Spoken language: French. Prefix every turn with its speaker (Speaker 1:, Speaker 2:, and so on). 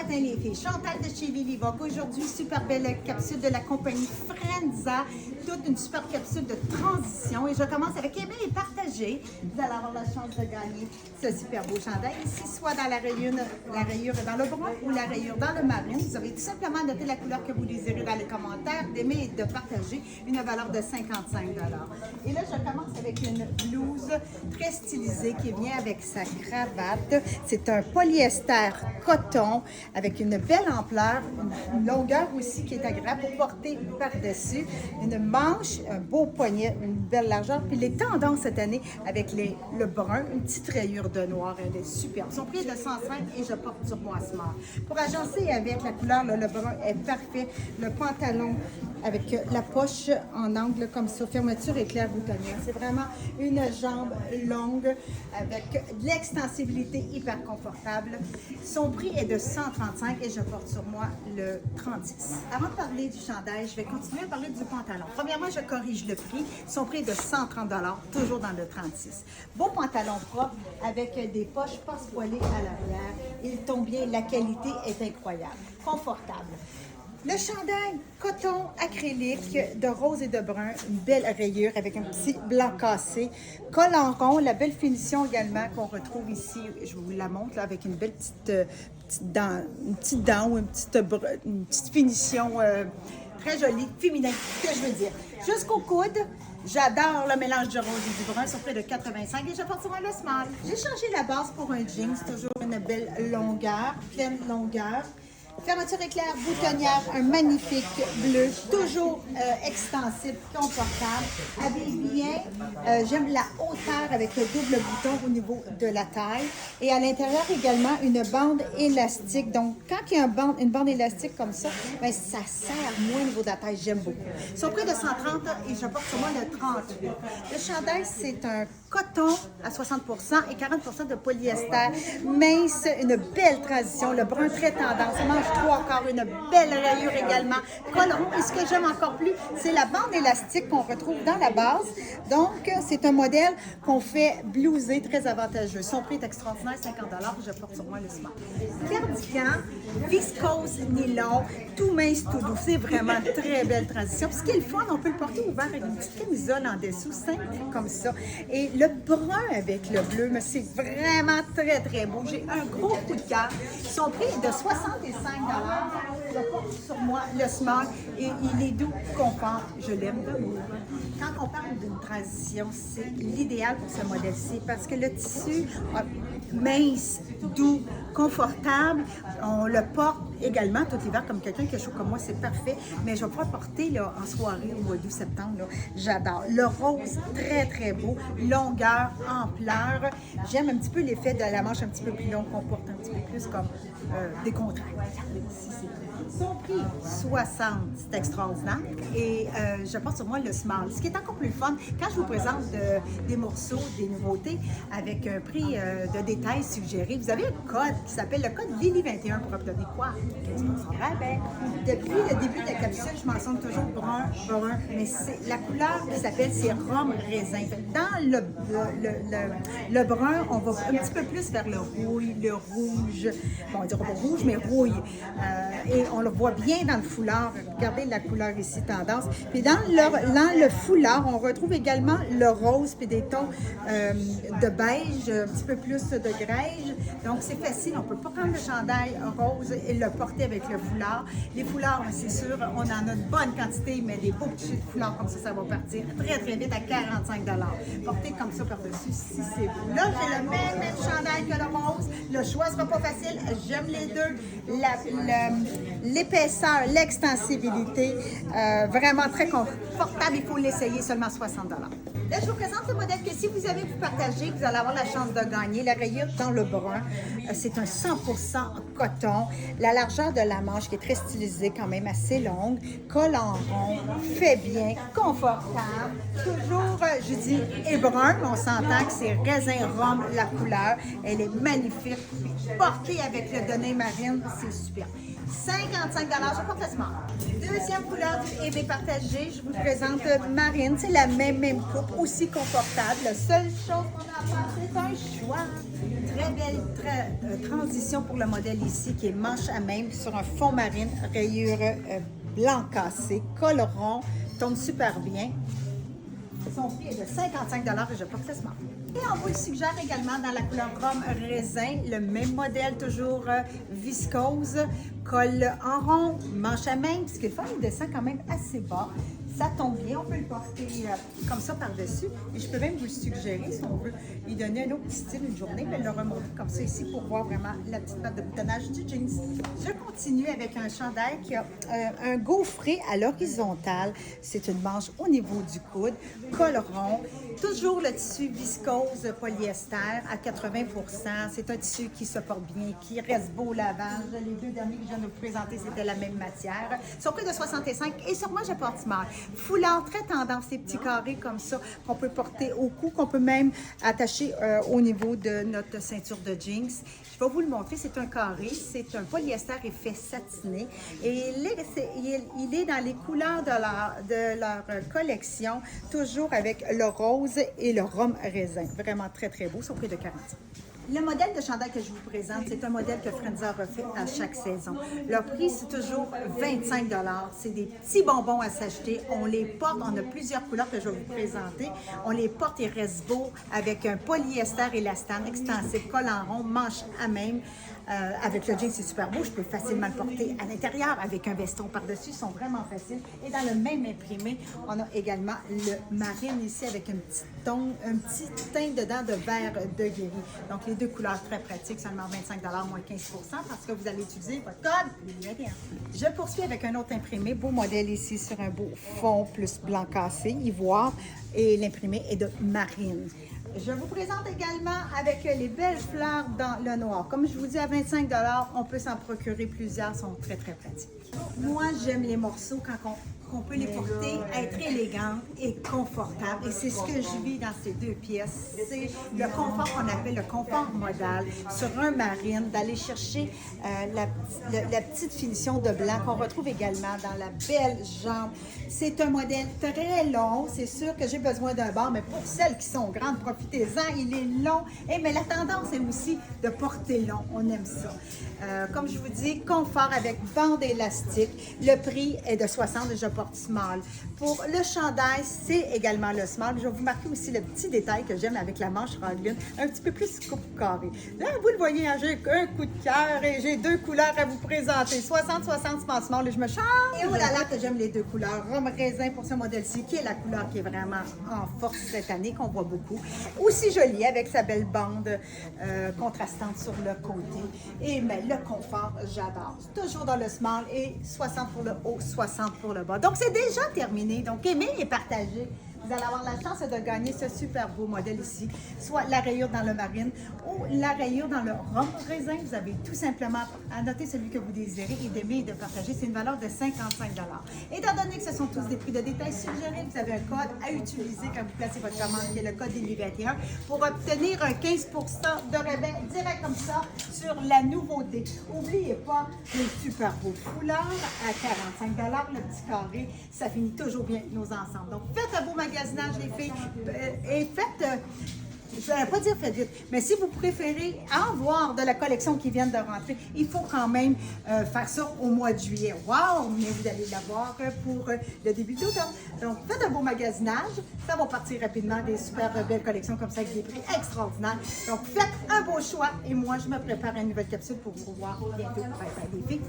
Speaker 1: matin les filles, Chantal de chez Lily Vogue. Aujourd'hui, super belle capsule de la compagnie Frenza, toute une super capsule de transition. Et je commence avec aimer et partager. Vous allez avoir la chance de gagner ce super beau chandail ici, soit dans la rayure dans le brun ou la rayure dans le marine. Vous avez tout simplement noté la couleur que vous désirez dans les commentaires, d'aimer et de partager, une valeur de 55 $. Et là, je commence avec une blouse très stylisée qui vient avec sa cravate. C'est un polyester coton avec une belle ampleur, une longueur aussi qui est agréable pour porter par-dessus, une manche, un beau poignet, une belle largeur. Puis les tendances cette année avec le brun, une petite rayure de noir, elle est superbe. Son prix est de 105 et je porte sur moi smart. Pour agencer avec la couleur, là, le brun est parfait. Le pantalon avec la poche en angle comme ça, fermeture éclair boutonnière. C'est vraiment une jambe longue avec de l'extensibilité hyper confortable. Son prix est de 135 et je porte sur moi le 36. Avant de parler du chandail, je vais continuer à parler du pantalon. Premièrement, je corrige le prix. Son prix est de 130 $, toujours dans le 36. Beau pantalon propre avec des poches passe-poilées à l'arrière. Il tombe bien, la qualité est incroyable, confortable. Le chandail coton acrylique de rose et de brun, une belle rayure avec un petit blanc cassé, col en rond, la belle finition également qu'on retrouve ici, je vous la montre là, avec une belle petite dent ou une petite finition très jolie, féminin, que je veux dire. Jusqu'au coude, j'adore le mélange du rose et du brun, sur près de 85 et je porte sur moi le small. J'ai changé la base pour un jean, c'est toujours une belle longueur, pleine longueur. Fermeture éclair, boutonnière, un magnifique bleu, toujours extensible, confortable, habille bien. J'aime la hauteur avec le double bouton au niveau de la taille. Et à l'intérieur également, une bande élastique. Donc, quand il y a une bande élastique comme ça, bien, ça serre moins au niveau de la taille. J'aime beaucoup. Son prix de 130 et je porte sur moi le 38. Le chandail, c'est un coton à 60% et 40% de polyester. Mince, une belle transition. Le brun très tendance. Trois quarts, une belle rayure également. Col rond. Et ce que j'aime encore plus, c'est la bande élastique qu'on retrouve dans la base. Donc, c'est un modèle qu'on fait blouser, très avantageux. Son prix est extraordinaire, 50 $. Je porte sur moi le smart. Cardigan, viscose, nylon, tout mince, tout doux. C'est vraiment une très belle transition. Puis ce qui est le fun, on peut le porter ouvert avec une petite camisole en dessous, simple comme ça. Et le brun avec le bleu, mais c'est vraiment très, très beau. J'ai un gros coup de cœur. Son prix est de 65 $. Je porte sur moi le smart et il est doux, confort. Je l'aime d'amour. Quand on parle d'une transition, c'est l'idéal pour ce modèle-ci parce que le tissu mince, doux, confortable, on le porte également tout l'hiver comme quelqu'un qui est chaud comme moi, c'est parfait. Mais je vais pouvoir porter là, en soirée au mois d'août-septembre. J'adore. Le rose, très très beau. Longueur, ampleur. J'aime un petit peu l'effet de la manche un petit peu plus longue qu'on porte un petit peu plus comme des contrats. Son prix, 60, c'est extraordinaire. Et je porte sur moi le small. Ce qui est encore plus fun, quand je vous présente des morceaux, des nouveautés, avec un prix de détail suggéré, vous avez un code qui s'appelle le code Lily21 pour obtenir quoi? 15% rabais. Depuis le début de la capsule, je mentionne toujours brun, mais c'est la couleur qui s'appelle, c'est rhum raisin. Dans le brun, on va un petit peu plus vers le rouille, le rouge. Bon, on dira pas rouge, mais rouille. Et on le voit bien dans le foulard. Regardez la couleur ici, tendance. Puis dans le foulard, on retrouve également le rose puis des tons de beige, un petit peu plus de grège. Donc, c'est facile. On ne peut pas prendre le chandail rose et le porter avec le foulard. Les foulards, c'est sûr, on en a une bonne quantité, mais des beaux petits foulards comme ça va partir très, très vite à 45 $. Porter comme ça par-dessus, si c'est beau. Là, j'ai le même chandail que le rose. Le choix ne sera pas facile. J'aime les deux. L'épaisseur, l'extensibilité, vraiment très confortable. Il faut l'essayer, seulement 60 $. Là, je vous présente le modèle que si vous avez vous partagé, vous allez avoir la chance de gagner. La rayure dans le brun, c'est un 100% coton. La largeur de la manche qui est très stylisée, quand même assez longue. Col en rond, fait bien, confortable. Toujours, je dis, et brun, mais on s'entend que c'est raisin rhum, la couleur. Elle est magnifique. Portée avec le donné marine, c'est super. 55 $, je porte le smart. Deuxième couleur du EB partagé, je vous présente marine. C'est la même coupe, aussi confortable. La seule chose qu'on a à C'est un choix. Très belle transition pour le modèle ici qui est manche à même sur un fond marine, rayure blanc cassé, col rond, tombe super bien. Son prix est de 55 et je porte le smart. Et on vous le suggère également dans la couleur rhum raisin, le même modèle, toujours viscose, col en rond, manche à main, puisque le fond il descend quand même assez bas. Ça tombe bien, on peut le porter comme ça par-dessus. Et je peux même vous le suggérer si on veut lui donner un autre style une journée, mais le remonter comme ça ici pour voir vraiment la petite patte de boutonnage du jeans. Je continue avec un chandail qui a un gaufré à l'horizontale. C'est une manche au niveau du coude, col rond. Toujours le tissu viscose polyester à 80 %. C'est un tissu qui se porte bien, qui reste beau au lavage. Les deux derniers que je viens de vous présenter, c'était la même matière. Son prix de 65 et sur moi, je porte smart. Foulard très tendance, ces petits carrés comme ça qu'on peut porter au cou, qu'on peut même attacher au niveau de notre ceinture de jeans. Je vais vous le montrer, c'est un carré, c'est un polyester effet satiné et il est dans les couleurs de leur collection, toujours avec le rose et le rhum raisin. Vraiment très très beau, son prix de 40. Le modèle de chandail que je vous présente, c'est un modèle que Frenza refait à chaque saison. Leur prix, c'est toujours 25 $. C'est des petits bonbons à s'acheter. On les porte, on a plusieurs couleurs que je vais vous présenter. On les porte et reste beau avec un polyester élastane extensif, col en rond, manche à même. Avec le jean, c'est super beau. Je peux facilement le porter à l'intérieur avec un veston par-dessus. Ils sont vraiment faciles. Et dans le même imprimé, on a également le marine ici avec un petit teint dedans de vert de guéri. Donc, les deux couleurs très pratiques, seulement 25 $, moins 15 % parce que vous allez utiliser votre code LUL21. Je poursuis avec un autre imprimé. Beau modèle ici sur un beau fond plus blanc cassé, ivoire. Et l'imprimé est de marine. Je vous présente également avec les belles fleurs dans le noir. Comme je vous dis, à 25 $, on peut s'en procurer plusieurs, ils sont très, très pratiques. Moi, j'aime les morceaux quand on peut les porter, être élégants et confortables. Et c'est ce que je vis dans ces deux pièces. C'est le confort qu'on appelle le confort modal sur un marine, d'aller chercher la petite finition de blanc qu'on retrouve également dans la belle jambe. C'est un modèle très long. C'est sûr que j'ai besoin d'un bord, mais pour celles qui sont grandes, profitez-en. Il est long. Mais la tendance est aussi de porter long. On aime ça. Comme je vous dis, confort avec bande élastique. Le prix est de 60 et je porte small. Pour le chandail, c'est également le small. Je vais vous marquer aussi le petit détail que j'aime avec la manche ragline, un petit peu plus coupe carré. Là, vous le voyez, hein, j'ai un coup de cœur et j'ai deux couleurs à vous présenter. 60-60 small et je me change. Et oh là là que j'aime les deux couleurs. Rhum raisin pour ce modèle-ci, qui est la couleur qui est vraiment en force cette année, qu'on voit beaucoup. Aussi jolie avec sa belle bande contrastante sur le côté. Et mais le confort, j'adore. Toujours dans le small et 60 pour le haut, 60 pour le bas. Donc, c'est déjà terminé. Donc, aimez et partagez. Vous allez avoir la chance de gagner ce super beau modèle ici, soit la rayure dans le marine ou la rayure dans le rhum raisin. Vous avez tout simplement à noter celui que vous désirez et d'aimer et de partager. C'est une valeur de 55 $. Étant donné que ce sont tous des prix de détail suggérés, vous avez un code à utiliser quand vous placez votre commande, qui est le code LUL21, pour obtenir un 15 % de rabais direct comme ça sur la nouveauté. N'oubliez pas le super beau foulard à 45 $, le petit carré, ça finit toujours bien nos ensembles. Donc, faites un beau magasinage, les filles, et faites, je ne vais pas dire faites vite, mais si vous préférez en voir de la collection qui vient de rentrer, il faut quand même faire ça au mois de juillet. Wow! Mais vous allez l'avoir pour le début d'automne. Donc, faites un beau magasinage, ça va partir rapidement, des super belles collections comme ça avec des prix extraordinaires. Donc, faites un beau choix et moi, je me prépare à une nouvelle capsule pour vous revoir bientôt. Bye bye les filles!